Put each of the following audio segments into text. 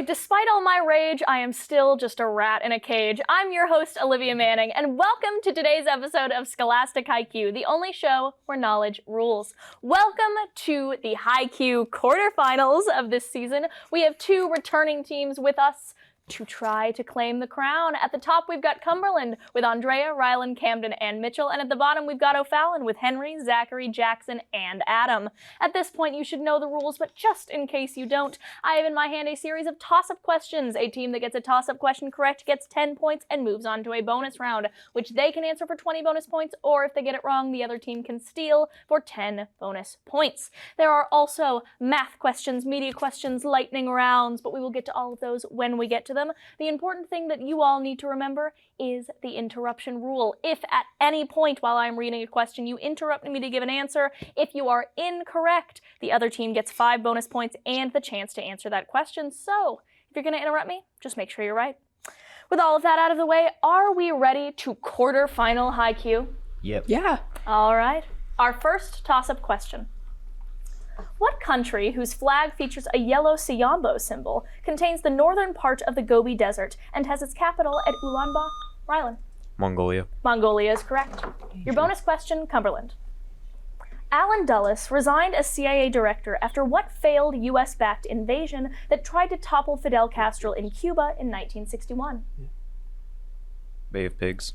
right, despite all my rage, I am still just a rat in a cage. I'm your host, Olivia Manning, and welcome to today's episode of Scholastic Haikyuu, the only show where knowledge rules. Welcome to the Haikyuu quarterfinals of this season. We have two returning teams with us to try to claim the crown. At the top, we've got Cumberland with Andrea, Rylan, Camden, and Mitchell. And at the bottom, we've got O'Fallon with Henry, Zachary, Jackson, and Adam. At this point, you should know the rules, but just in case you don't, I have in my hand a series of toss-up questions. A team that gets a toss-up question correct gets 10 points and moves on to a bonus round, which they can answer for 20 bonus points, or if they get it wrong, the other team can steal for 10 bonus points. There are also math questions, media questions, lightning rounds, but we will get to all of those when we get to them. The important thing that you all need to remember is the interruption rule. If at any point while I'm reading a question you interrupt me to give an answer, if you are incorrect, the other team gets 5 bonus points and the chance to answer that question. So if you're going to interrupt me, just make sure you're right. With all of that out of the way, are we ready to quarterfinal Haikyuu? Yep. Yeah. All right. Our first toss-up question. What country, whose flag features a yellow Siyambo symbol, contains the northern part of the Gobi Desert and has its capital at Ulaanbaatar? Rylan. Mongolia. Mongolia is correct. Your bonus question, Cumberland. Alan Dulles resigned as CIA director after what failed U.S.-backed invasion that tried to topple Fidel Castro in Cuba in 1961? Bay of Pigs.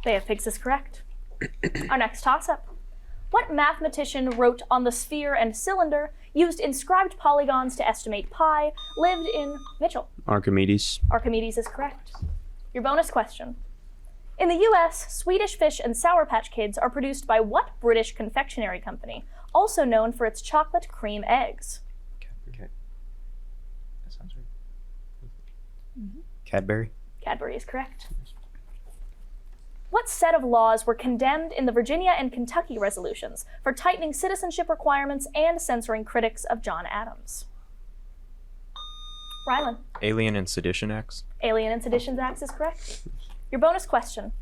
Bay of Pigs is correct. Our next toss-up. What mathematician wrote on the sphere and cylinder, used inscribed polygons to estimate pi, lived in Mitchell? Archimedes. Archimedes is correct. Your bonus question. In the US, Swedish Fish and Sour Patch Kids are produced by what British confectionery company, also known for its chocolate cream eggs? Okay. That sounds right. Cadbury. Cadbury is correct. What set of laws were condemned in the Virginia and Kentucky resolutions for tightening citizenship requirements and censoring critics of John Adams? Rylan. Alien and Sedition Acts. Alien and Sedition Acts is correct. Your bonus question.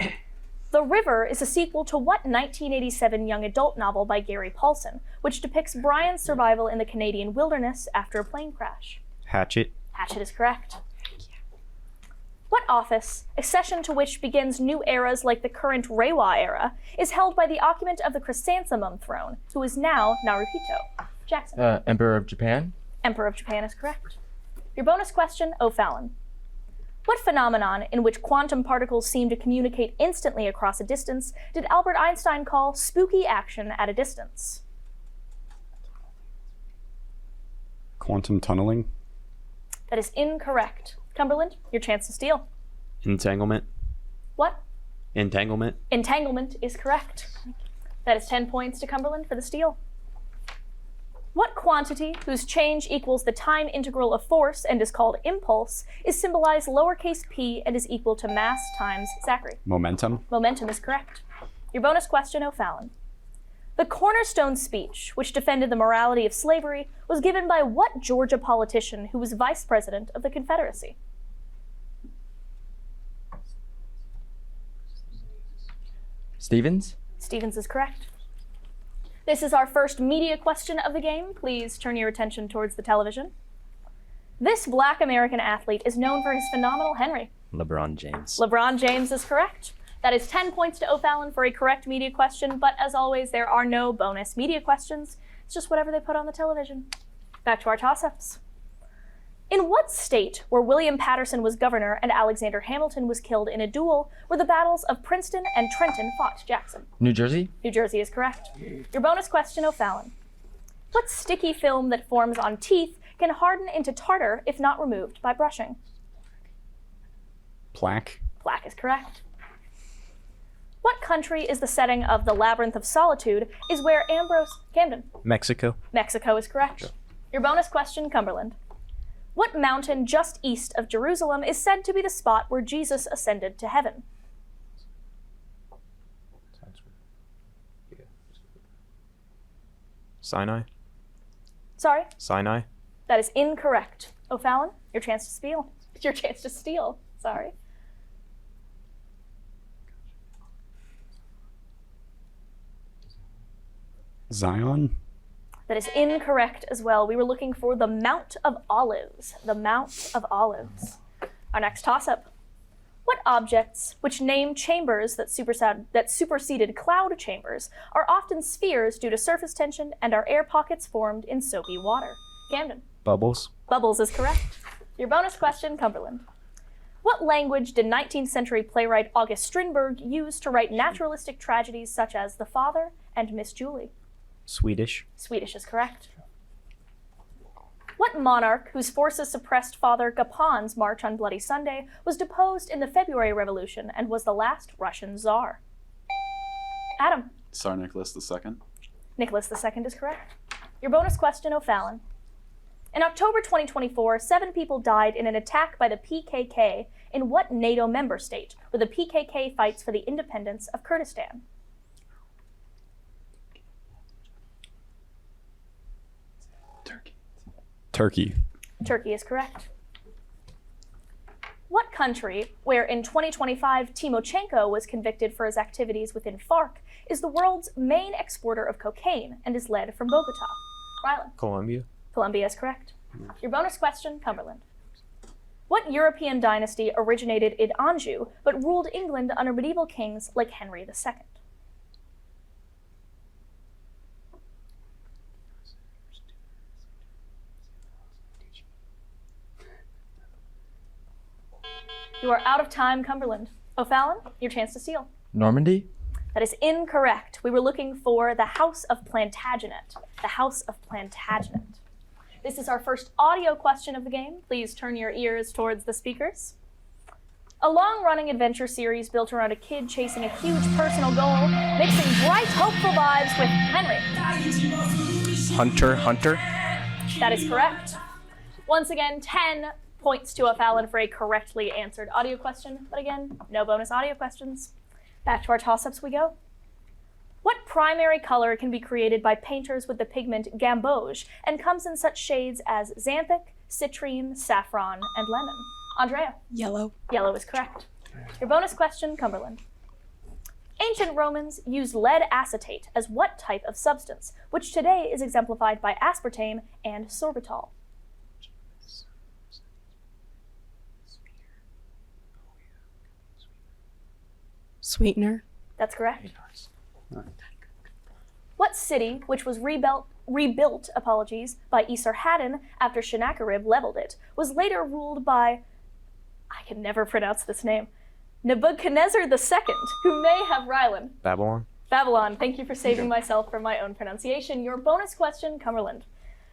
The River is a sequel to what 1987 young adult novel by Gary Paulson, which depicts Brian's survival in the Canadian wilderness after a plane crash? Hatchet. Hatchet is correct. What office, accession to which begins new eras like the current Reiwa era, is held by the occupant of the Chrysanthemum throne, who is now Naruhito? Jackson. Emperor of Japan. Emperor of Japan is correct. Your bonus question, O'Fallon. What phenomenon in which quantum particles seem to communicate instantly across a distance did Albert Einstein call spooky action at a distance? Quantum tunneling. That is incorrect. Cumberland, your chance to steal. Entanglement. What? Entanglement. Entanglement is correct. That is 10 points to Cumberland for the steal. What quantity, whose change equals the time integral of force and is called impulse, is symbolized lowercase p and is equal to mass times Zachary? Momentum. Momentum is correct. Your bonus question, O'Fallon. The cornerstone speech, which defended the morality of slavery, was given by what Georgia politician who was vice president of the Confederacy? Stevens. Stevens is correct. This is our first media question of the game. Please turn your attention towards the television. This Black American athlete is known for his phenomenal Henry. LeBron James. LeBron James is correct. That is 10 points to O'Fallon for a correct media question, but as always, there are no bonus media questions. It's just whatever they put on the television. Back to our toss-ups. In what state, where William Patterson was governor and Alexander Hamilton was killed in a duel, were the battles of Princeton and Trenton fought? Jackson. New Jersey. New Jersey is correct. Your bonus question, O'Fallon. What sticky film that forms on teeth can harden into tartar if not removed by brushing? Plaque. Plaque is correct. What country is the setting of The Labyrinth of Solitude is where Ambrose... Camden. Mexico. Mexico is correct. Your bonus question, Cumberland. What mountain just east of Jerusalem is said to be the spot where Jesus ascended to heaven? Sinai. Sorry? Sinai. That is incorrect. O'Fallon, your chance to steal. Your chance to steal. Sorry. Zion. That That is incorrect as well. We were looking for the Mount of Olives. The Mount of Olives. Our next toss-up. What objects, which name chambers that superseded cloud chambers, are often spheres due to surface tension and are air pockets formed in soapy water? Camden. Bubbles. Bubbles is correct. Your bonus question, Cumberland. What language did 19th century playwright August Strindberg use to write naturalistic tragedies such as The Father and Miss Julie? Swedish. Swedish is correct. What monarch, whose forces suppressed Father Gapon's march on Bloody Sunday, was deposed in the February Revolution and was the last Russian Tsar? Adam. Tsar Nicholas II. Nicholas II is correct. Your bonus question, O'Fallon. In October 2024, 7 people died in an attack by the PKK in what NATO member state, where the PKK fights for the independence of Kurdistan? Turkey. Turkey is correct. What country, where in 2025 Timoshenko was convicted for his activities within FARC, is the world's main exporter of cocaine and is led from Bogota? Rylan. Colombia. Colombia is correct. Your bonus question, Cumberland. What European dynasty originated in Anjou but ruled England under medieval kings like Henry II? You are out of time, Cumberland. O'Fallon, your chance to steal. Normandy? That is incorrect. We were looking for the House of Plantagenet. The House of Plantagenet. This is our first audio question of the game. Please turn your ears towards the speakers. A long-running adventure series built around a kid chasing a huge personal goal, mixing bright, hopeful vibes with Henry. Hunter. Hunter. That is correct. Once again, 10 points to O'Fallon for a correctly answered audio question, but again, no bonus audio questions. Back to our toss-ups we go. What primary color can be created by painters with the pigment gamboge and comes in such shades as xanthic, citrine, saffron, and lemon? Andrea. Yellow. Yellow is correct. Your bonus question, Cumberland. Ancient Romans used lead acetate as what type of substance, which today is exemplified by aspartame and sorbitol? Sweetener. That's correct. What city, which was rebuilt by Esarhaddon after Sennacherib leveled it, was later ruled by, I can never pronounce this name, Nebuchadnezzar II, who may have Rylan. Babylon. Babylon. Thank you for saving myself from my own pronunciation. Your bonus question, Cumberland.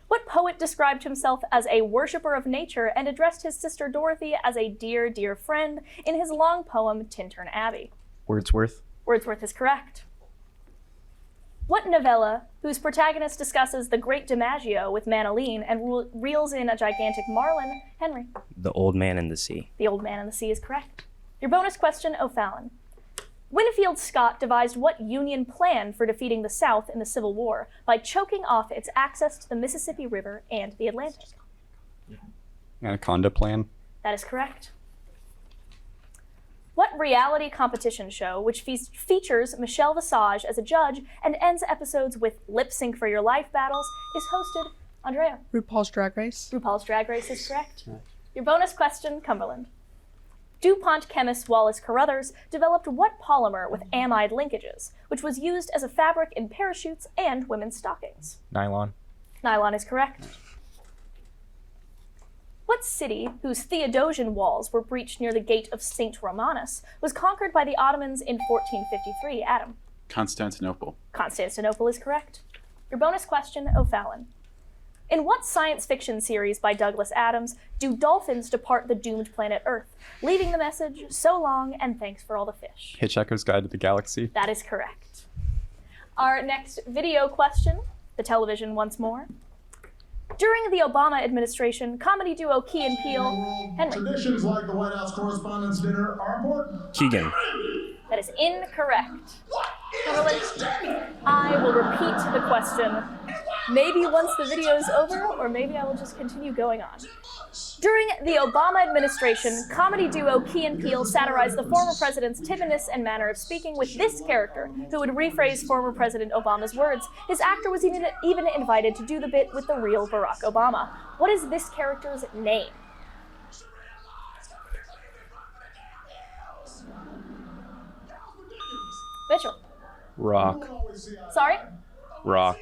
What poet described himself as a worshipper of nature and addressed his sister Dorothy as a dear, dear friend in his long poem, Tintern Abbey? Wordsworth. Wordsworth is correct. What novella, whose protagonist discusses the great DiMaggio with Manaline and reels in a gigantic marlin? Henry. The Old Man in the Sea. The Old Man in the Sea is correct. Your bonus question, O'Fallon. Winfield Scott devised what Union plan for defeating the South in the Civil War by choking off its access to the Mississippi River and the Atlantic? Anaconda Plan. That is correct. What reality competition show, which features Michelle Visage as a judge and ends episodes with lip sync for your life battles, is hosted? Andrea. RuPaul's Drag Race. RuPaul's Drag Race is correct. Your bonus question, Cumberland. DuPont chemist Wallace Carruthers developed what polymer with amide linkages, which was used as a fabric in parachutes and women's stockings? Nylon. Nylon is correct. What city, whose Theodosian walls were breached near the gate of St. Romanus, was conquered by the Ottomans in 1453? Adam. Constantinople. Constantinople is correct. Your bonus question, O'Fallon. In what science fiction series by Douglas Adams do dolphins depart the doomed planet Earth, leaving the message, so long and thanks for all the fish? Hitchhiker's Guide to the Galaxy. That is correct. Our next video question, the television once more. During the Obama administration, comedy duo Key and Peele, Henry. Traditions like the White House Correspondents' Dinner are important. Keegan. That is incorrect. Cumberland, I will repeat the question, maybe once the video is over, or maybe I will just continue going on. During the Obama administration, comedy duo Key and Peele satirized the former president's timidness and manner of speaking with this character, who would rephrase former President Obama's words. His actor was even invited to do the bit with the real Barack Obama. What is this character's name? Mitchell. Rock. Sorry? Rock.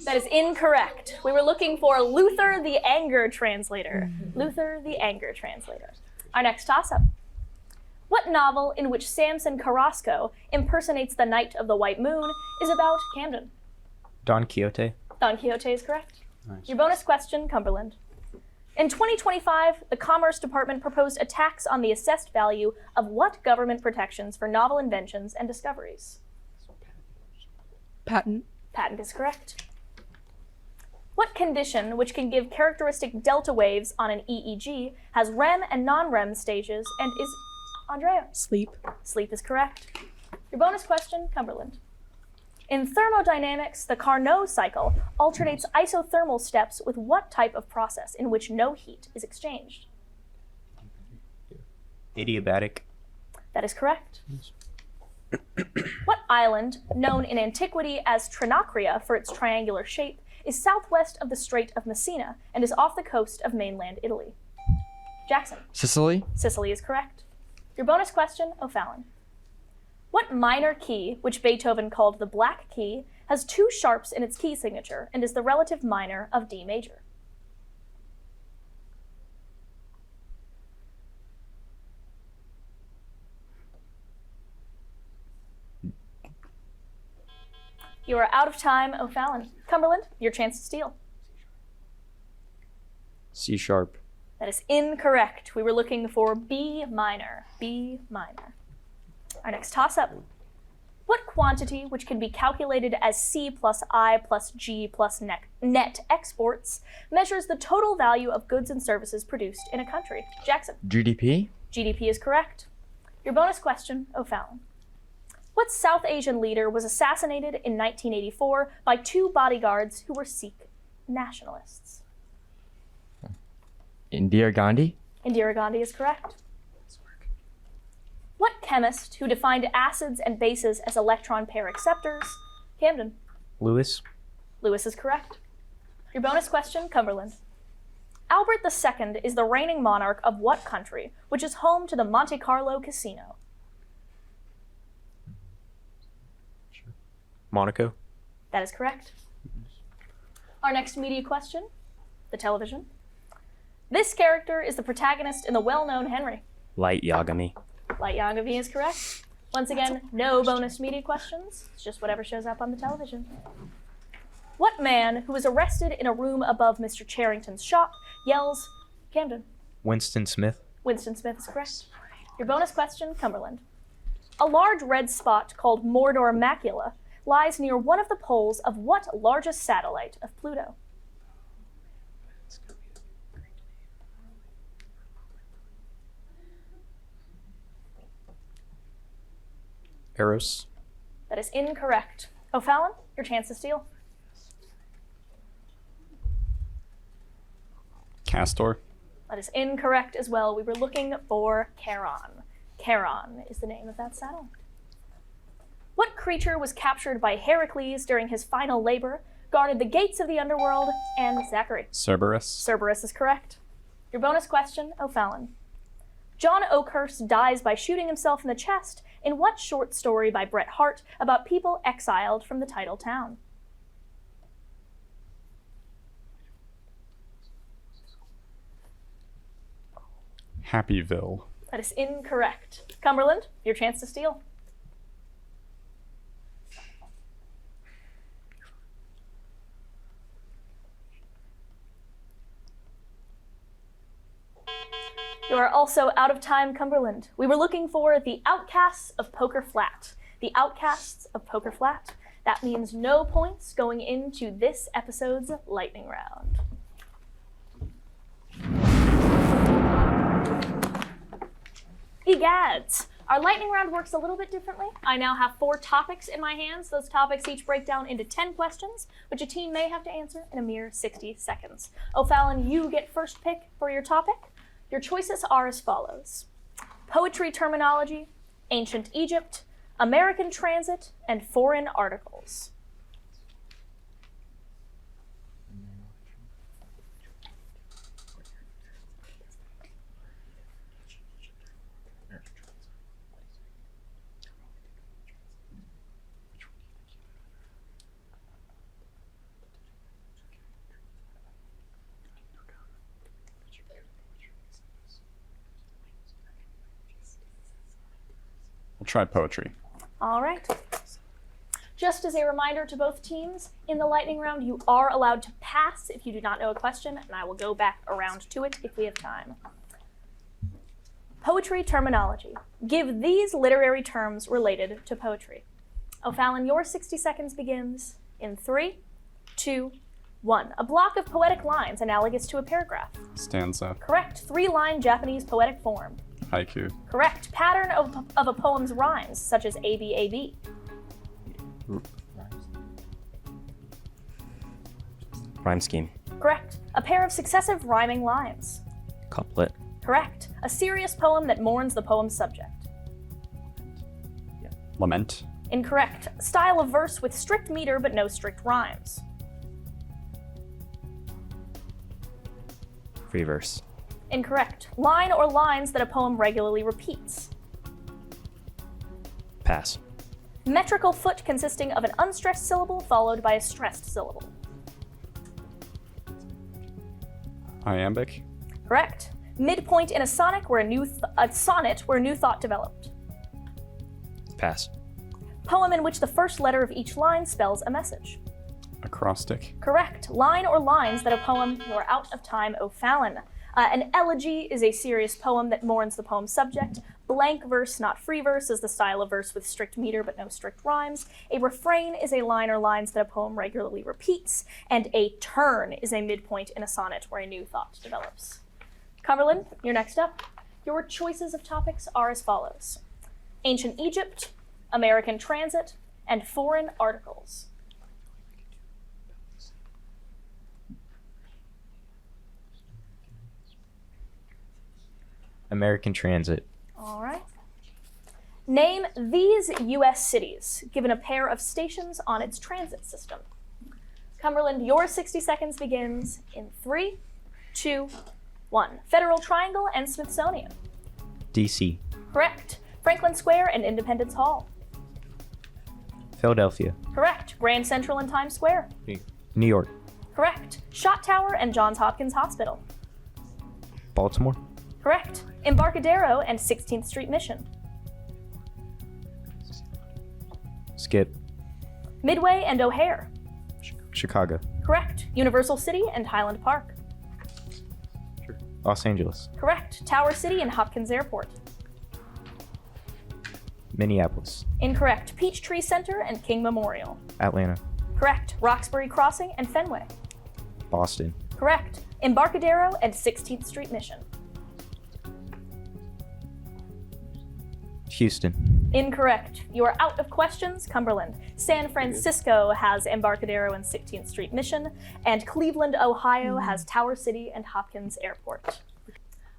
That is incorrect. We were looking for Luther the Anger Translator. Luther the Anger Translator. Our next toss-up. What novel in which Samson Carrasco impersonates the Knight of the White Moon is about Camden? Don Quixote. Don Quixote is correct. Nice. Your bonus question, Cumberland. In 2025, the Commerce Department proposed a tax on the assessed value of what government protections for novel inventions and discoveries? Patent. Patent is correct. What condition, which can give characteristic delta waves on an EEG, has REM and non-REM stages and is... Andrea? Sleep. Sleep is correct. Your bonus question, Cumberland. In thermodynamics, the Carnot cycle alternates isothermal steps with what type of process in which no heat is exchanged? Adiabatic. That is correct. What island, known in antiquity as Trinacria for its triangular shape, is southwest of the Strait of Messina and is off the coast of mainland Italy? Jackson. Sicily? Sicily is correct. Your bonus question, O'Fallon. What minor key, which Beethoven called the Black Key, has two sharps in its key signature and is the relative minor of D major? You are out of time, O'Fallon. Cumberland, your chance to steal. C sharp. That is incorrect. We were looking for B minor. B minor. Our next toss-up. What quantity, which can be calculated as C plus I plus G plus net exports, measures the total value of goods and services produced in a country? Jackson. GDP? GDP is correct. Your bonus question, O'Fallon. What South Asian leader was assassinated in 1984 by two bodyguards who were Sikh nationalists? Indira Gandhi? Indira Gandhi is correct. What chemist who defined acids and bases as electron pair acceptors? Camden. Lewis. Lewis is correct. Your bonus question, Cumberland. Albert II is the reigning monarch of what country, which is home to the Monte Carlo Casino? Monaco. That is correct. Our next media question, the television. This character is the protagonist in the well-known Henry. Light Yagami. Light Yagami is correct. Once again, no bonus media questions. It's just whatever shows up on the television. What man who was arrested in a room above Mr. Charrington's shop yells, Camden? Winston Smith. Winston Smith is correct. Your bonus question, Cumberland. A large red spot called Mordor Macula lies near one of the poles of what largest satellite of Pluto? Eros. That is incorrect. O'Fallon, your chance to steal. Castor. That is incorrect as well. We were looking for Charon. Charon is the name of that satellite. What creature was captured by Heracles during his final labor, guarded the gates of the underworld, and Zachary? Cerberus. Cerberus is correct. Your bonus question, O'Fallon. John Oakhurst dies by shooting himself in the chest in what short story by Bret Hart about people exiled from the title town? Happyville. That is incorrect. Cumberland, your chance to steal. You are also out of time, Cumberland. We were looking for the Outcasts of Poker Flat. The Outcasts of Poker Flat. That means no points going into this episode's lightning round. Egads! Our lightning round works a little bit differently. I now have 4 topics in my hands. Those topics each break down into 10 questions, which a team may have to answer in a mere 60 seconds. O'Fallon, you get first pick for your topic. Your choices are as follows: poetry terminology, ancient Egypt, American transit, and foreign articles. We'll try poetry. All right. Just as a reminder to both teams, in the lightning round, you are allowed to pass if you do not know a question, and I will go back around to it if we have time. Poetry terminology. Give these literary terms related to poetry. O'Fallon, your 60 seconds begins in 3, 2, 1. A block of poetic lines analogous to a paragraph. Stanza. Correct. 3-line Japanese poetic form. Haiku. Correct. Pattern of a poem's rhymes, such as ABAB. Rhyme scheme. Correct. A pair of successive rhyming lines. Couplet. Correct. A serious poem that mourns the poem's subject. Lament. Incorrect. Style of verse with strict meter but no strict rhymes. Free verse. Incorrect. Line or lines that a poem regularly repeats. Pass. Metrical foot consisting of an unstressed syllable followed by a stressed syllable. Iambic. Correct. Midpoint in a sonnet where a new thought developed. Pass. Poem in which the first letter of each line spells a message. Acrostic. Correct. Line or lines that a poem. You are out of time, O'Fallon. An elegy is a serious poem that mourns the poem's subject. Blank verse, not free verse, is the style of verse with strict meter but no strict rhymes. A refrain is a line or lines that a poem regularly repeats. And a turn is a midpoint in a sonnet where a new thought develops. Cumberland, you're next up. Your choices of topics are as follows: ancient Egypt, American transit, and foreign articles. American transit. All right. Name these U.S. cities, given a pair of stations on its transit system. Cumberland, your 60 seconds begins in 3, 2, 1. Federal Triangle and Smithsonian. DC. Correct. Franklin Square and Independence Hall. Philadelphia. Correct. Grand Central and Times Square. New York. Correct. Shot Tower and Johns Hopkins Hospital. Baltimore. Correct. Embarcadero and 16th Street Mission. Skip. Midway and O'Hare. Chicago. Correct. Universal City and Highland Park. Los Angeles. Correct. Tower City and Hopkins Airport. Minneapolis. Incorrect. Peachtree Center and King Memorial. Atlanta. Correct. Roxbury Crossing and Fenway. Boston. Correct. Embarcadero and 16th Street Mission. Houston. Incorrect. You are out of questions, Cumberland. San Francisco has Embarcadero and 16th Street Mission, and Cleveland, Ohio has Tower City and Hopkins Airport.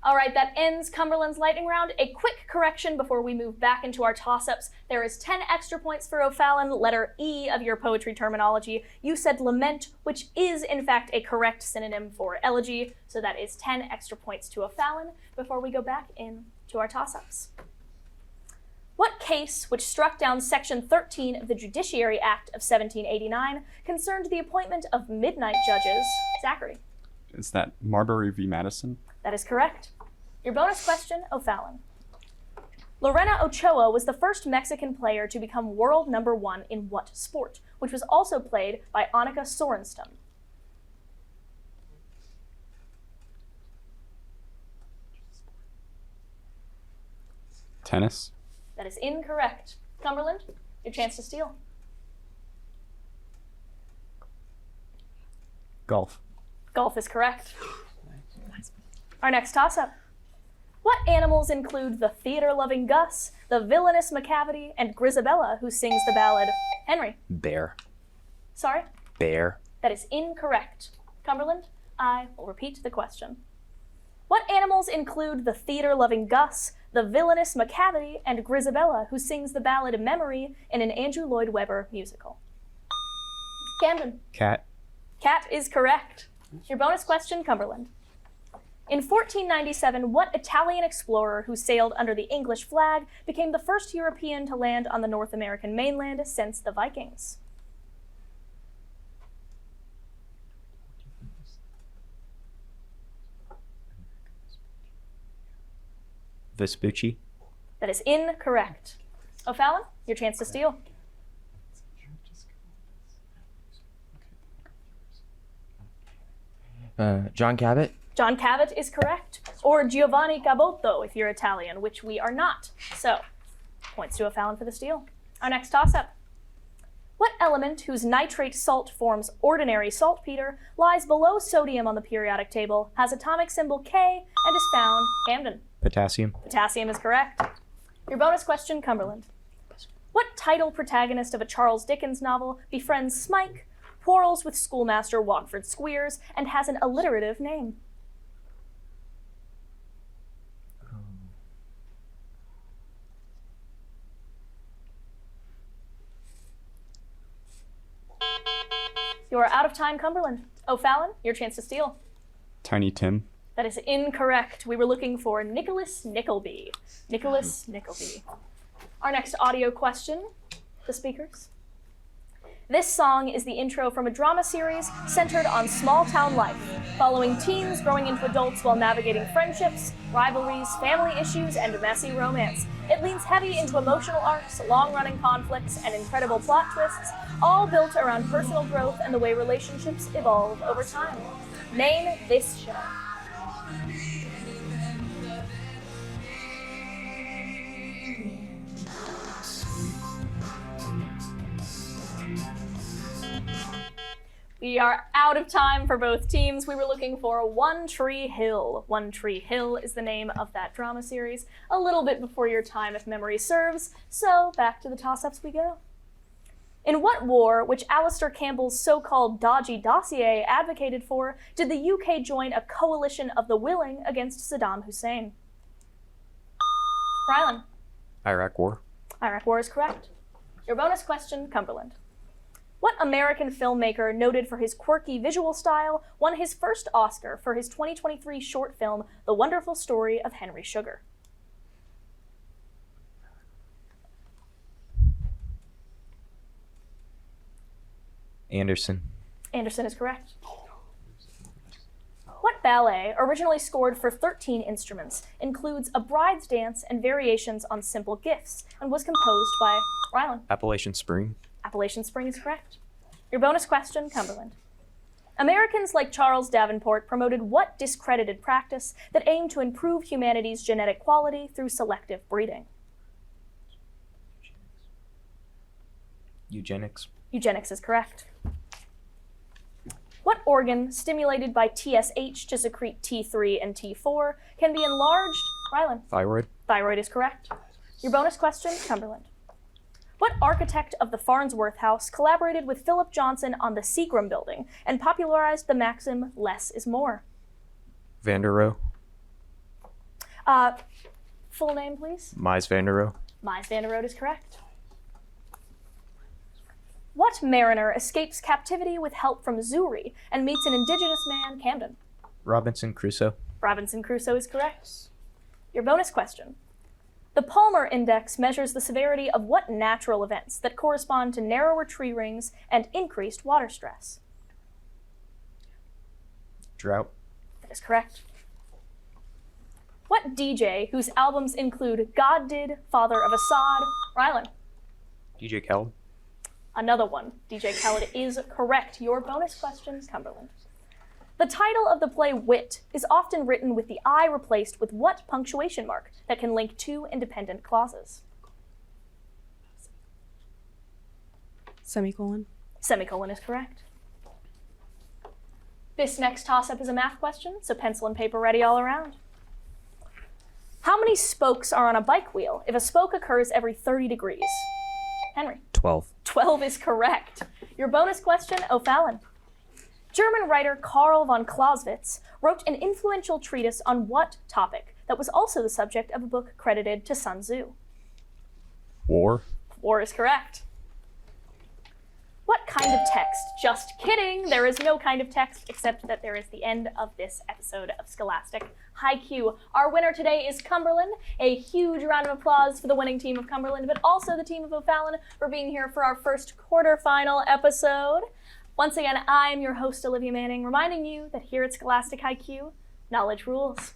All right, that ends Cumberland's lightning round. A quick correction before we move back into our toss-ups. There is 10 extra points for O'Fallon, letter E of your poetry terminology. You said lament, which is in fact a correct synonym for elegy, so that is 10 extra points to O'Fallon before we go back into our toss-ups. What case, which struck down Section 13 of the Judiciary Act of 1789, concerned the appointment of midnight judges? Zachary. Is that Marbury v. Madison? That is correct. Your bonus question, O'Fallon. Lorena Ochoa was the first Mexican player to become world number 1 in what sport, which was also played by Annika Sorenstam? Tennis. That is incorrect. Cumberland, your chance to steal. Golf. Golf is correct. Our next toss-up. What animals include the theater-loving Gus, the villainous Macavity, and Grisabella, who sings the ballad Henry? Bear. Sorry? Bear. That is incorrect. Cumberland, I will repeat the question. What animals include the theater-loving Gus, the villainous Macavity, and Grisabella, who sings the ballad Memory in an Andrew Lloyd Webber musical? Camden. Cat. Cat is correct. Your bonus question, Cumberland. In 1497, what Italian explorer who sailed under the English flag became the first European to land on the North American mainland since the Vikings? Vespucci. That is incorrect. O'Fallon, your chance to steal. John Cabot. John Cabot is correct. Or Giovanni Caboto if you're Italian, which we are not. So, points to O'Fallon for the steal. Our next toss-up. What element whose nitrate salt forms ordinary saltpeter lies below sodium on the periodic table, has atomic symbol K, and is found, Camden? Potassium. Potassium is correct. Your bonus question, Cumberland. What title protagonist of a Charles Dickens novel befriends Smike, quarrels with schoolmaster Walkford Squeers, and has an alliterative name? You are out of time, Cumberland. O'Fallon, your chance to steal. Tiny Tim. That is incorrect. We were looking for Nicholas Nickleby. Nicholas Nickleby. Our next audio question, the speakers. This song is the intro from a drama series centered on small-town life, following teens growing into adults while navigating friendships, rivalries, family issues, and messy romance. It leans heavy into emotional arcs, long-running conflicts, and incredible plot twists, all built around personal growth and the way relationships evolve over time. Name this show. We are out of time for both teams. We were looking for One Tree Hill. One Tree Hill is the name of that drama series. A little bit before your time, if memory serves. So back to the toss-ups we go. In what war, which Alistair Campbell's so-called dodgy dossier advocated for, did the UK join a coalition of the willing against Saddam Hussein? Rylan. Iraq War. Iraq War is correct. Your bonus question, Cumberland. What American filmmaker, noted for his quirky visual style, won his first Oscar for his 2023 short film, The Wonderful Story of Henry Sugar? Anderson. Anderson is correct. What ballet, originally scored for 13 instruments, includes A Bride's Dance and variations on Simple Gifts, and was composed by Rylan? Appalachian Spring. Appalachian Spring is correct. Your bonus question, Cumberland. Americans like Charles Davenport promoted what discredited practice that aimed to improve humanity's genetic quality through selective breeding? Eugenics. Eugenics is correct. What organ, stimulated by TSH to secrete T3 and T4, can be enlarged? Rylan? Thyroid. Thyroid is correct. Your bonus question, Cumberland. What architect of the Farnsworth House collaborated with Philip Johnson on the Seagram building and popularized the maxim, less is more? Van der Rohe. Full name, please. Mies van der Rohe. Mies van der Rohe is correct. What mariner escapes captivity with help from Zuri and meets an indigenous man, Camden? Robinson Crusoe. Robinson Crusoe is correct. Your bonus question. The Palmer Index measures the severity of what natural events that correspond to narrower tree rings and increased water stress? Drought. That is correct. What DJ, whose albums include God Did, Father of Assad, Rylan? DJ Khaled. Another one. DJ Khaled is correct. Your bonus question, Cumberland. The title of the play Wit is often written with the I replaced with what punctuation mark that can link two independent clauses? Semicolon. Semicolon is correct. This next toss-up is a math question, so pencil and paper ready all around. How many spokes are on a bike wheel if a spoke occurs every 30 degrees? Henry. 12. 12 is correct. Your bonus question, O'Fallon. German writer Karl von Clausewitz wrote an influential treatise on what topic that was also the subject of a book credited to Sun Tzu? War. War is correct. What kind of text? Just kidding. There is no kind of text except that there is the end of this episode of Scholastic Haikyuu. Our winner today is Cumberland. A huge round of applause for the winning team of Cumberland, but also the team of O'Fallon for being here for our first quarterfinal episode. Once again, I'm your host, Olivia Manning, reminding you that here at Scholastic Haikyuu, knowledge rules.